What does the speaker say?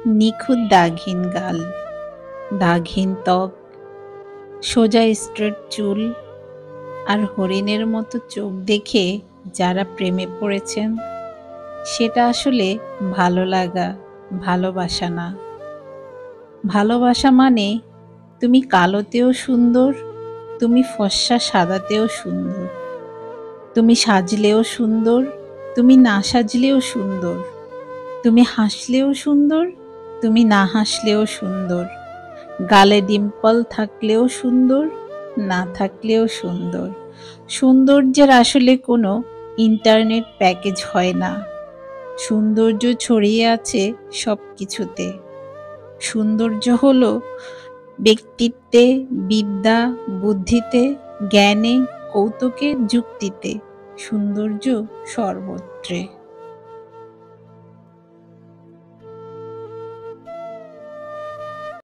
নিখুঁত দাগহীন গাল, দাগহীন ত্বক, সোজা স্ট্রেট চুল আর হরিণের মতো চোখ দেখে যারা প্রেমে পড়েছেন, সেটা আসলে ভালো লাগা, ভালোবাসা না। ভালোবাসা মানে তুমি কালোতেও সুন্দর, তুমি ফর্সা সাদাতেও সুন্দর, তুমি সাজলেও সুন্দর, তুমি না সাজলেও সুন্দর, তুমি হাসলেও সুন্দর, তুমি না হাসলেও সুন্দর, গালে ডিম্পল থাকলেও সুন্দর, না থাকলেও সুন্দর। সৌন্দর্যের আসলে কোনো ইন্টারনেট প্যাকেজ হয় না। সৌন্দর্য ছড়িয়ে আছে সব কিছুতে। সৌন্দর্য হলো ব্যক্তিত্বে, বিদ্যা, বুদ্ধিতে, জ্ঞানে, কৌতুকে, যুক্তিতে। সৌন্দর্য সর্বত্রে।